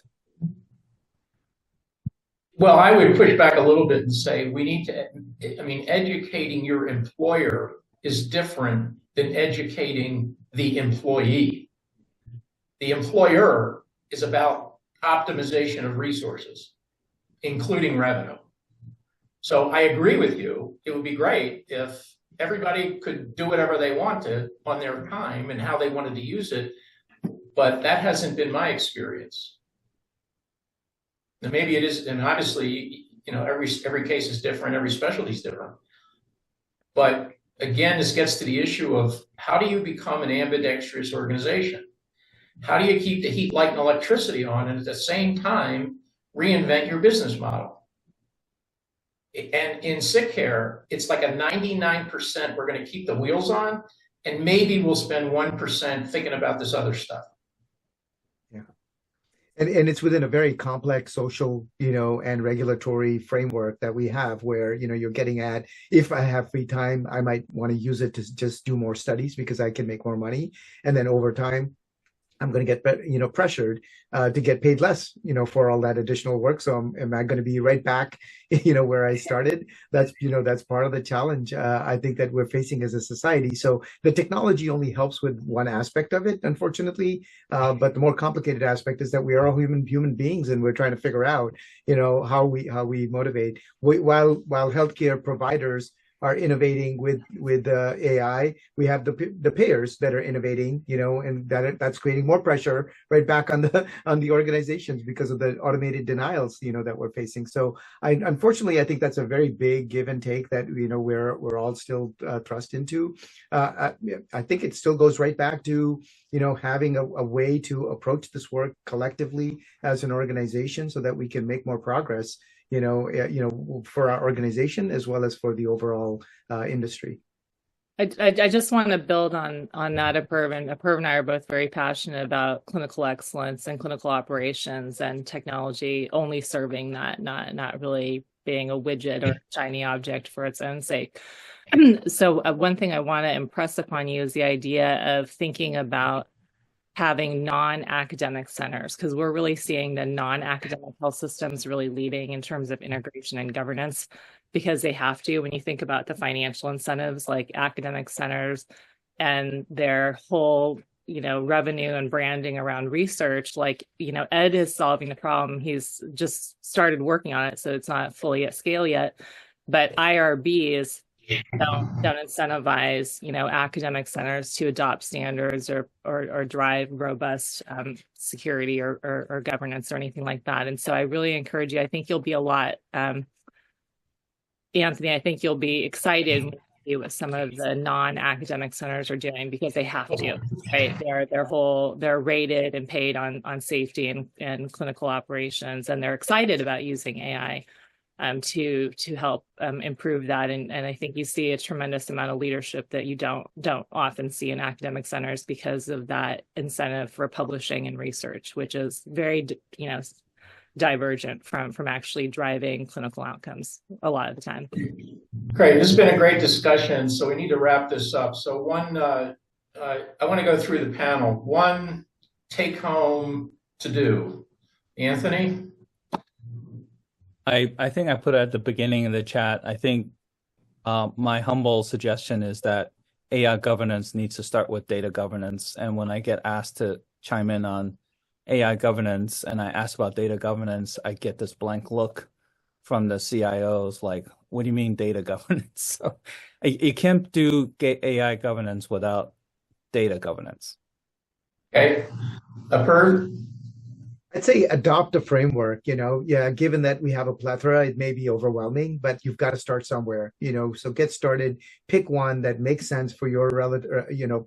Well, I would push back a little bit and say we need to, educating your employer is different than educating the employee. The employer is about optimization of resources, including revenue. So I agree with you. It would be great if everybody could do whatever they wanted on their time and how they wanted to use it, but that hasn't been my experience. And maybe it is, and obviously, every case is different, every specialty is different. But again, this gets to the issue of how do you become an ambidextrous organization? How do you keep the heat, light, and electricity on, and at the same time reinvent your business model? And in sick care, it's like a 99% we're going to keep the wheels on, and maybe we'll spend 1% thinking about this other stuff. Yeah. And it's within a very complex social, and regulatory framework that we have where, you're getting at, if I have free time, I might want to use it to just do more studies because I can make more money. And then over time, I'm going to get, pressured to get paid less, for all that additional work. So am I going to be right back, where I started? That's part of the challenge I think that we're facing as a society. So the technology only helps with one aspect of it, unfortunately. But the more complicated aspect is that we are all human beings, and we're trying to figure out, how we motivate. While healthcare providers are innovating with AI, we have the payers that are innovating, and that's creating more pressure right back on the organizations because of the automated denials, that we're facing. So unfortunately, I think that's a very big give and take that we're all still thrust into. I think it still goes right back to having a way to approach this work collectively as an organization so that we can make more progress, for our organization as well as for the overall industry. I just want to build on that, Apurv. And Apurv and I are both very passionate about clinical excellence and clinical operations and technology only serving that, not really being a widget or a shiny object for its own sake. So one thing I want to impress upon you is the idea of thinking about having non-academic centers, because we're really seeing the non-academic health systems really leading in terms of integration and governance, because they have to. When you think about the financial incentives, like academic centers and their whole, revenue and branding around research, like, Ed is solving the problem. He's just started working on it, so it's not fully at scale yet. But IRBs don't incentivize, academic centers to adopt standards or drive robust security or governance or anything like that. And so I really encourage you. I think you'll be a lot, Anthony, I think you'll be excited to see what some of the non-academic centers are doing, because they have to, right? They're rated and paid on safety and clinical operations, and they're excited about using AI to help improve that. And I think you see a tremendous amount of leadership that you don't often see in academic centers because of that incentive for publishing and research, which is very, divergent from actually driving clinical outcomes a lot of the time. Great. This has been a great discussion, so we need to wrap this up. So I want to go through the panel. One take home to do. Anthony? I think I put it at the beginning of the chat. I think my humble suggestion is that AI governance needs to start with data governance. And when I get asked to chime in on AI governance and I ask about data governance, I get this blank look from the CIOs like, what do you mean data governance? So you can't do AI governance without data governance. Okay. Apurv? I'd say adopt a framework, given that we have a plethora, it may be overwhelming, but you've got to start somewhere, so get started, pick one that makes sense for your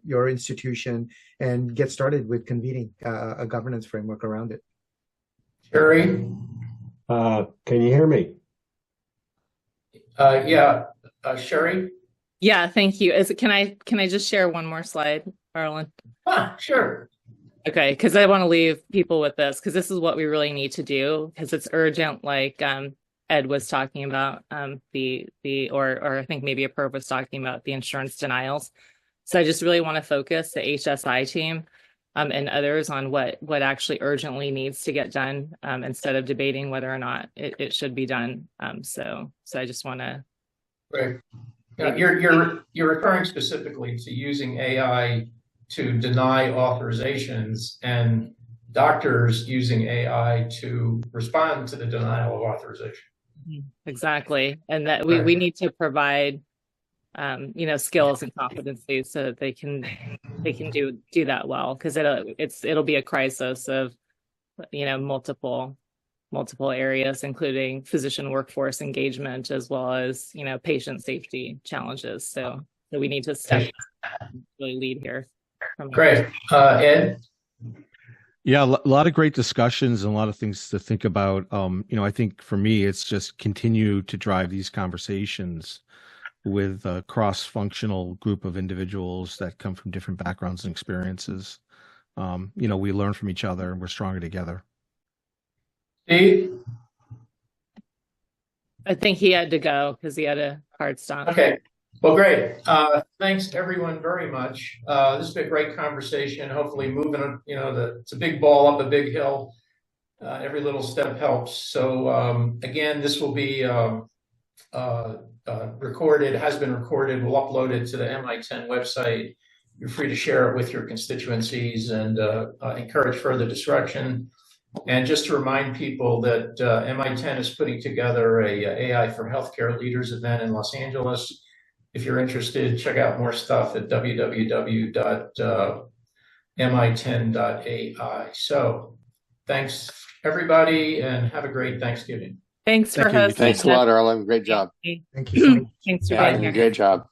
your institution, and get started with convening a governance framework around it. Sherri? Can you hear me? Yeah. Sherri? Yeah, thank you. Can I just share one more slide, Arlen? Sure. Okay, because I want to leave people with this, because this is what we really need to do, because it's urgent, like Ed was talking about, or I think maybe Apurv was talking about the insurance denials. So I just really want to focus the HSI team and others on what actually urgently needs to get done, instead of debating whether or not it should be done. So I just want to. Right. Yeah, you're referring specifically to using AI to deny authorizations and doctors using AI to respond to the denial of authorization. Exactly. And that we need to provide, skills and competencies so that they can do that well, because it'll be a crisis of, multiple areas, including physician workforce engagement, as well as, patient safety challenges. So we need to really lead here. Great. Ed? Yeah, a lot of great discussions and a lot of things to think about. I think for me, it's just continue to drive these conversations with a cross-functional group of individuals that come from different backgrounds and experiences. We learn from each other and we're stronger together. Steve? I think he had to go because he had a hard stop. Okay. Well, great. Thanks everyone very much. This has been a great conversation. Hopefully moving, it's a big ball up a big hill. Every little step helps. So again, this will be recorded, has been recorded. We'll upload it to the MI10 website. You're free to share it with your constituencies and encourage further discussion. And just to remind people that MI10 is putting together a AI for Healthcare Leaders event in Los Angeles. If you're interested, check out more stuff at www.mi10.ai. So thanks, everybody, and have a great Thanksgiving. Thanks for hosting. Thanks a lot, Arlen. Great job. Thank you so much. Thanks for being here. Great job.